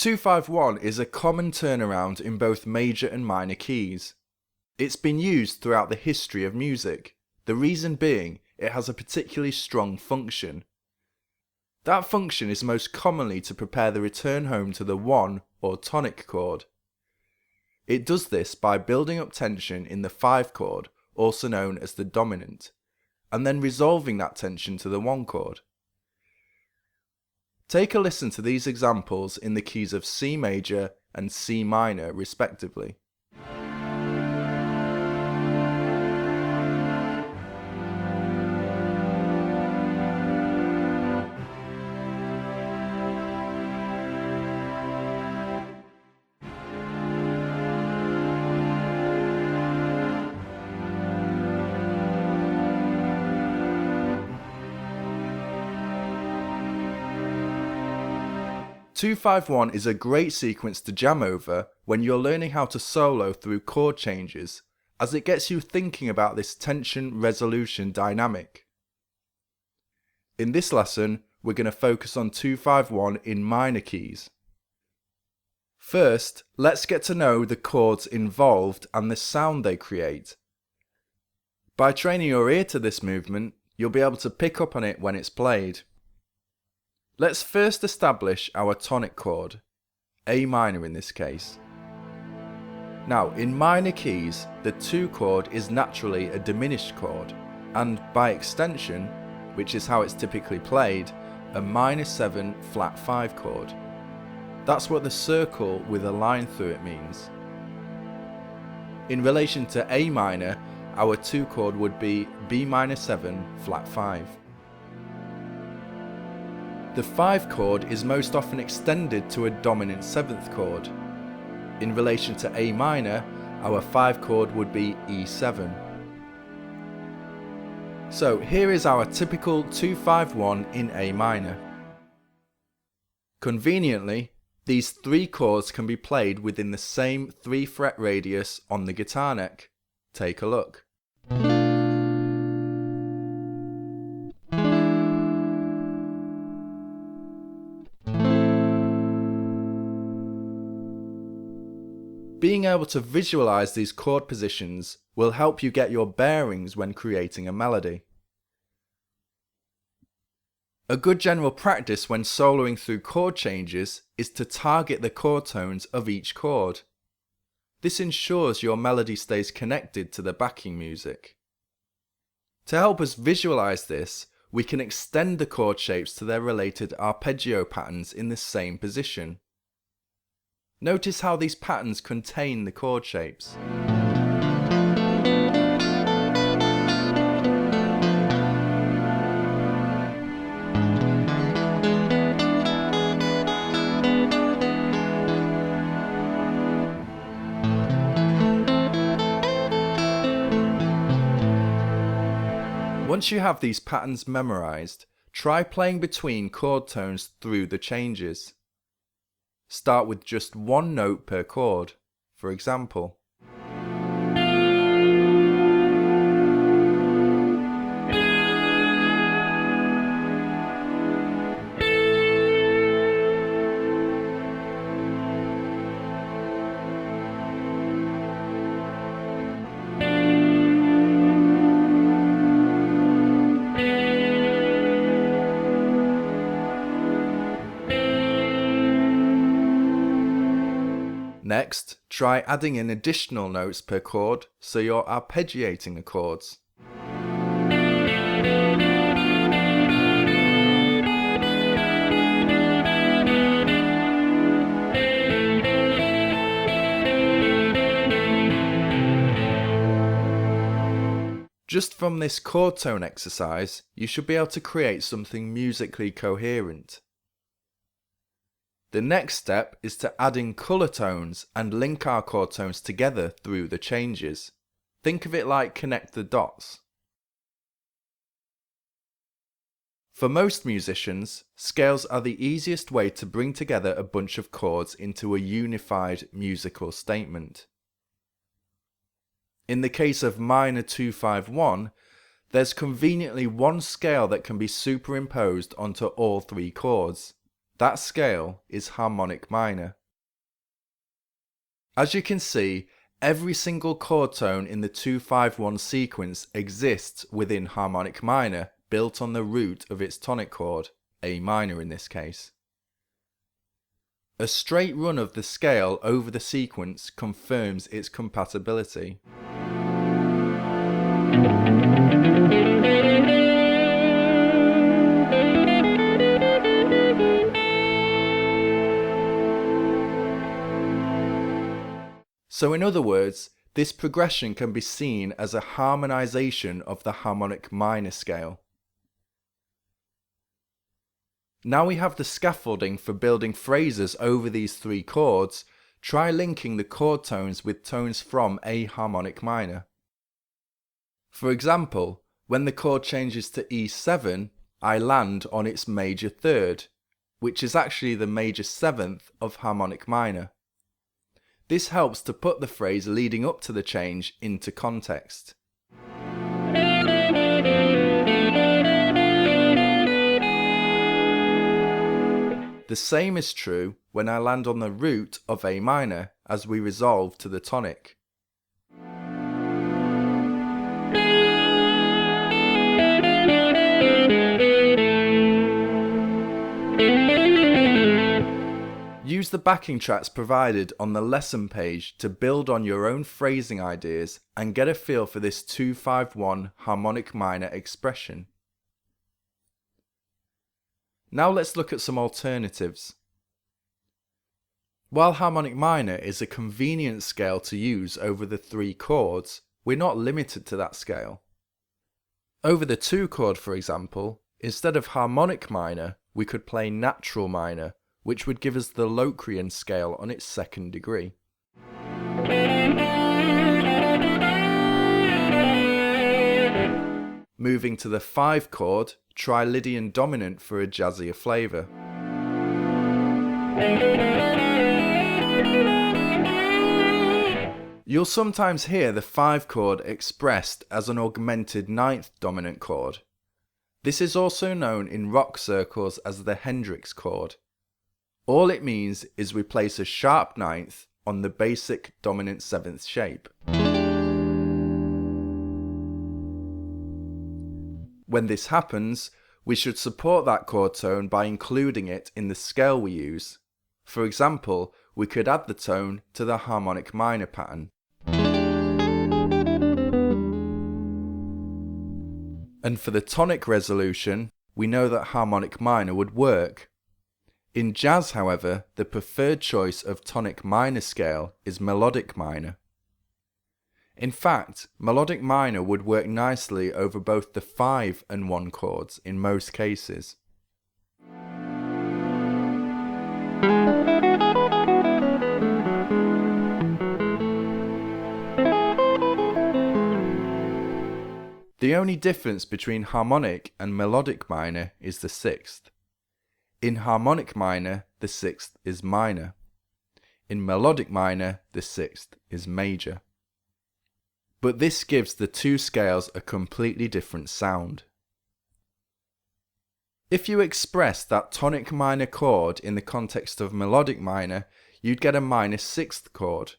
2-5-1 is a common turnaround in both major and minor keys. It's been used throughout the history of music, the reason being it has a particularly strong function. That function is most commonly to prepare the return home to the 1 or tonic chord. It does this by building up tension in the 5 chord, also known as the dominant, and then resolving that tension to the 1 chord. Take a listen to these examples in the keys of C major and C minor respectively. Two-5-1 is a great sequence to jam over when you're learning how to solo through chord changes, as it gets you thinking about this tension resolution dynamic. In this lesson, we're going to focus on 2-5-1 in minor keys. First, let's get to know the chords involved and the sound they create. By training your ear to this movement, you'll be able to pick up on it when it's played. Let's first establish our tonic chord, A minor in this case. Now, in minor keys, the 2 chord is naturally a diminished chord, and by extension, which is how it's typically played, a minor 7 flat 5 chord. That's what the circle with a line through it means. In relation to A minor, our 2 chord would be B minor 7 flat 5. The 5 chord is most often extended to a dominant 7th chord. In relation to A minor, our 5 chord would be E7. So here is our typical 2-5-1 in A minor. Conveniently, these 3 chords can be played within the same 3 fret radius on the guitar neck. Take a look. Being able to visualize these chord positions will help you get your bearings when creating a melody. A good general practice when soloing through chord changes is to target the chord tones of each chord. This ensures your melody stays connected to the backing music. To help us visualize this, we can extend the chord shapes to their related arpeggio patterns in the same position. Notice how these patterns contain the chord shapes. Once you have these patterns memorized, try playing between chord tones through the changes. Start with just 1 note per chord. For example, next, try adding in additional notes per chord so you're arpeggiating the chords. Just from this chord tone exercise, you should be able to create something musically coherent. The next step is to add in colour tones and link our chord tones together through the changes. Think of it like connect the dots. For most musicians, scales are the easiest way to bring together a bunch of chords into a unified musical statement. In the case of minor 2-5-1, there's conveniently one scale that can be superimposed onto all 3 chords. That scale is harmonic minor. As you can see, every single chord tone in the 2-5-1 sequence exists within harmonic minor, built on the root of its tonic chord, A minor in this case. A straight run of the scale over the sequence confirms its compatibility. So in other words, this progression can be seen as a harmonization of the harmonic minor scale. Now we have the scaffolding for building phrases over these three chords, try linking the chord tones with tones from a harmonic minor. For example, when the chord changes to E7, I land on its major third, which is actually the major seventh of harmonic minor. This helps to put the phrase leading up to the change into context. The same is true when I land on the root of A minor as we resolve to the tonic. Use the backing tracks provided on the lesson page to build on your own phrasing ideas and get a feel for this 2-5-1 harmonic minor expression. Now let's look at some alternatives. While harmonic minor is a convenient scale to use over the three chords, we're not limited to that scale. Over the 2 chord, for example, instead of harmonic minor, we could play natural minor, which would give us the Locrian scale on its 2nd degree. Moving to the 5 chord, try Lydian dominant for a jazzier flavour. You'll sometimes hear the 5 chord expressed as an augmented 9th dominant chord. This is also known in rock circles as the Hendrix chord. All it means is we place a sharp 9th on the basic dominant 7th shape. When this happens, we should support that chord tone by including it in the scale we use. For example, we could add the tone to the harmonic minor pattern. And for the tonic resolution, we know that harmonic minor would work. In jazz, however, the preferred choice of tonic minor scale is melodic minor. In fact, melodic minor would work nicely over both the 5 and 1 chords in most cases. The only difference between harmonic and melodic minor is the 6th. In harmonic minor, the 6th is minor. In melodic minor, the 6th is major. But this gives the 2 scales a completely different sound. If you express that tonic minor chord in the context of melodic minor, you'd get a minor 6th chord.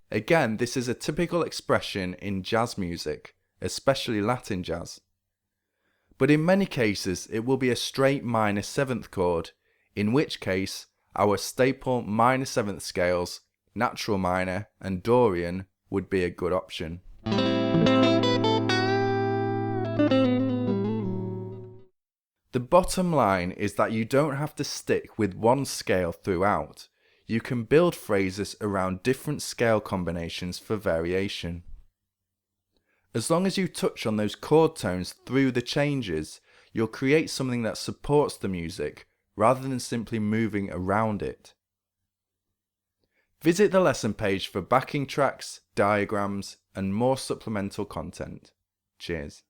Again, this is a typical expression in jazz music, especially Latin jazz. But in many cases it will be a straight minor 7th chord, in which case our staple minor 7th scales, natural minor and Dorian, would be a good option. The bottom line is that you don't have to stick with one scale throughout. You can build phrases around different scale combinations for variation. As long as you touch on those chord tones through the changes, you'll create something that supports the music rather than simply moving around it. Visit the lesson page for backing tracks, diagrams, and more supplemental content. Cheers.